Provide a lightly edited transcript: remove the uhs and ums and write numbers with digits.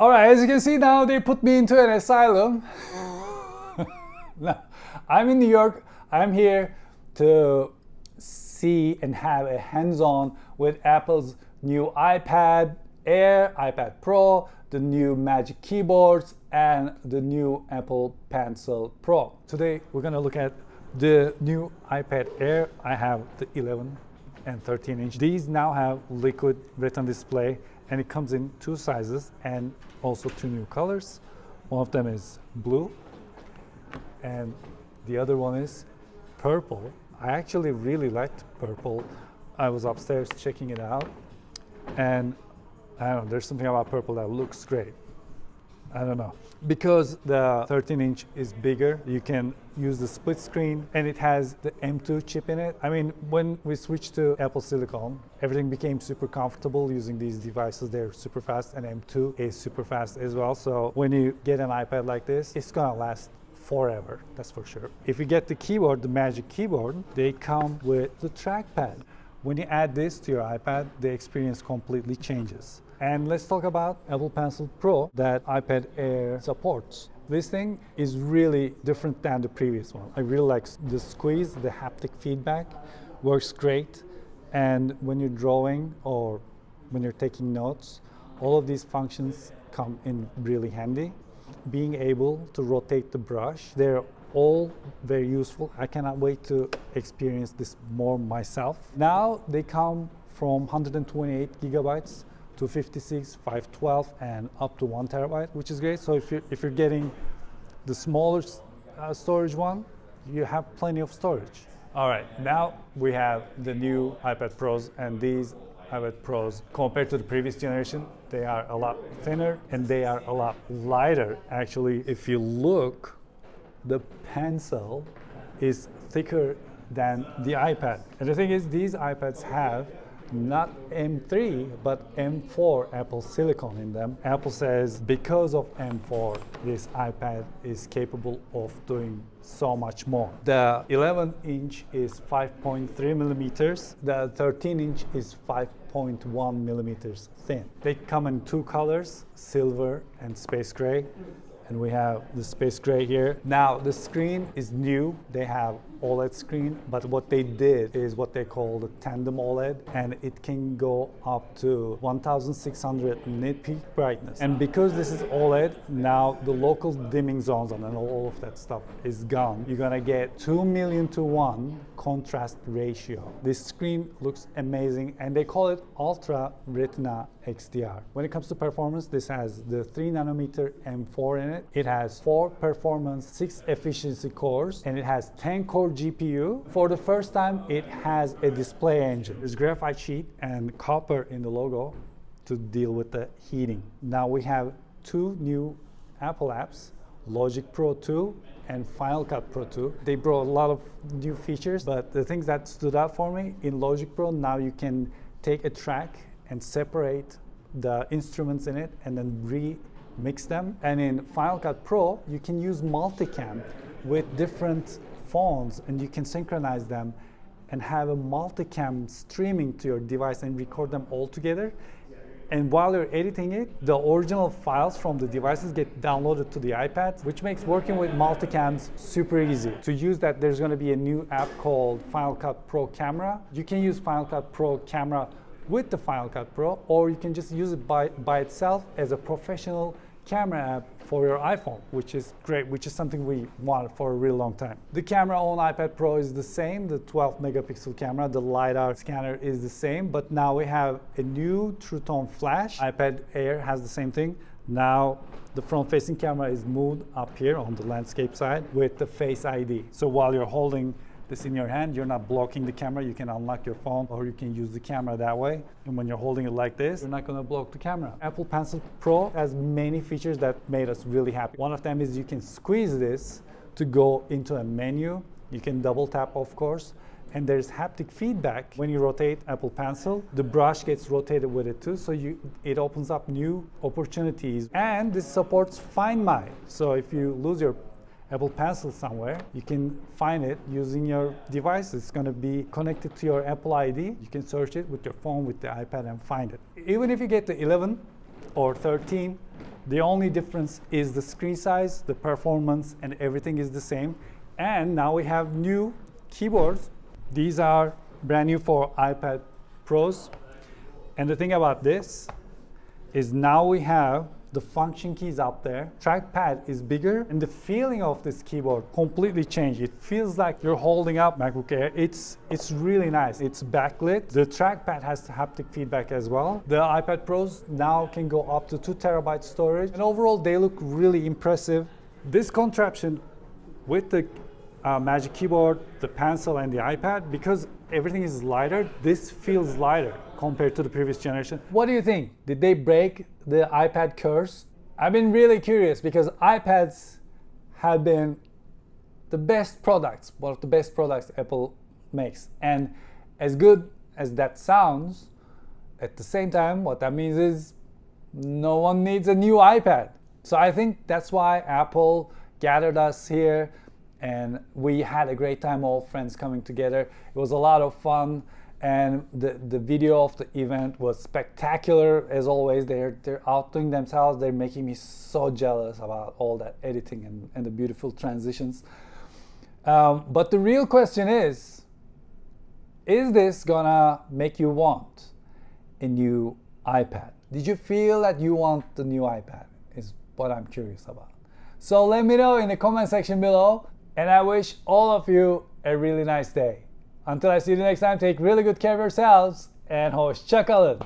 Alright, as you can see now, they put me into an asylum. Now, I'm in New York. I'm here to see and have a hands-on with Apple's new iPad Air, iPad Pro, the new Magic Keyboards, and the new Apple Pencil Pro. Today, we're gonna look at the new iPad Air. I have the 11 and 13 inch. These now have liquid retina display, and it comes in two sizes and also two new colors. One of them is blue and the other one is purple. I actually really liked purple. I was upstairs checking it out, and I don't know, there's something about purple that looks great. I don't know. Because the 13 inch is bigger, you can use the split screen, and it has the M2 chip in it. I mean, when we switched to Apple Silicon, everything became super comfortable using these devices. They're super fast, and M2 is super fast as well. So when you get an iPad like this, it's gonna last forever, that's for sure. If you get the keyboard, the Magic Keyboard, they come with the trackpad. When you add this to your iPad, the experience completely changes. And let's talk about Apple Pencil Pro that iPad Air supports. This thing is really different than the previous one. I really like the squeeze, the haptic feedback works great. And when you're drawing or when you're taking notes, all of these functions come in really handy. Being able to rotate the brush, they're all very useful. I cannot wait to experience this more myself. Now they come from 128 gigabytes to 56, 512, and up to 1 terabyte, which is great. So if you're getting the smaller storage one, you have plenty of storage. All right, now we have the new iPad Pros, and these iPad Pros, compared to the previous generation, they are a lot thinner and they are a lot lighter. Actually, if you look, the pencil is thicker than the iPad. And the thing is, these iPads have not M3, but M4 Apple Silicon in them. Apple says because of M4, this iPad is capable of doing so much more. The 11 inch is 5.3 millimeters. The 13 inch is 5.1 millimeters thin. They come in two colors, silver and space gray. And we have the space gray here. Now the screen is new. They have OLED screen, but what they did is what they call the tandem OLED, and it can go up to 1600 nit peak brightness. And because this is OLED, now the local dimming zones and all of that stuff is gone. You're gonna get 2,000,000:1 contrast ratio. This screen looks amazing, and they call it Ultra Retina XDR. When it comes to performance, this has the 3 nanometer M4 in it. It has 4 performance, 6 efficiency cores, and it has 10 core GPU. For the first time, it has a display engine. There's graphite sheet and copper in the logo to deal with the heating. Now we have two new Apple apps, Logic Pro 2 and Final Cut Pro 2. They brought a lot of new features, but the things that stood out for me, in Logic Pro, now you can take a track and separate the instruments in it and then remix them. And in Final Cut Pro, you can use multicam with different phones, and you can synchronize them and have a multicam streaming to your device and record them all together. And while you're editing it, the original files from the devices get downloaded to the iPad, which makes working with multicams super easy. To use that, there's going to be a new app called Final Cut Pro Camera. You can use Final Cut Pro Camera with the Final Cut Pro, or you can just use it by itself as a professional camera app for your iPhone, which is great, which is something we wanted for a really long time. The camera on iPad Pro is the same, the 12 megapixel camera, the LiDAR scanner is the same, but now we have a new True Tone flash. iPad Air has the same thing. Now the front-facing camera is moved up here on the landscape side with the Face ID. So while you're holding this in your hand, you're not blocking the camera. You can unlock your phone, or you can use the camera that way. And when you're holding it like this, you're not gonna block the camera. Apple Pencil Pro has many features that made us really happy. One of them is you can squeeze this to go into a menu. You can double tap, of course. And there's haptic feedback. When you rotate Apple Pencil, the brush gets rotated with it too, so it opens up new opportunities. And this supports Find My. So if you lose your Apple Pencil somewhere, you can find it using your device. It's going to be connected to your Apple ID. You can search it with your phone, with the iPad, and find it. Even if you get the 11 or 13, The only difference is the screen size, the performance, and everything is the same. And now we have new keyboards. These are brand new for iPad Pros. And the thing about this is now we have the function keys up there. Trackpad is bigger, and the feeling of this keyboard completely changed. It feels like you're holding up MacBook Air. It's really nice. It's backlit. The trackpad has haptic feedback as well. The iPad Pros now can go up to 2 terabyte storage, and overall they look really impressive. This contraption with the Magic Keyboard, the pencil, and the iPad, because everything is lighter, this feels lighter compared to the previous generation. What do you think? Did they break the iPad curse? I've been really curious because iPads have been the best products, one of the best products Apple makes. And as good as that sounds, at the same time, what that means is no one needs a new iPad. So I think that's why Apple gathered us here, and we had a great time, all friends coming together. It was a lot of fun, and the video of the event was spectacular as always. They're outdoing themselves. They're making me so jealous about all that editing and the beautiful transitions. But the real question is this gonna make you want a new iPad? Did you feel that you want the new iPad? Is what I'm curious about. So let me know in the comment section below. And I wish all of you a really nice day. Until I see you next time, take really good care of yourselves, and hoşça kalın.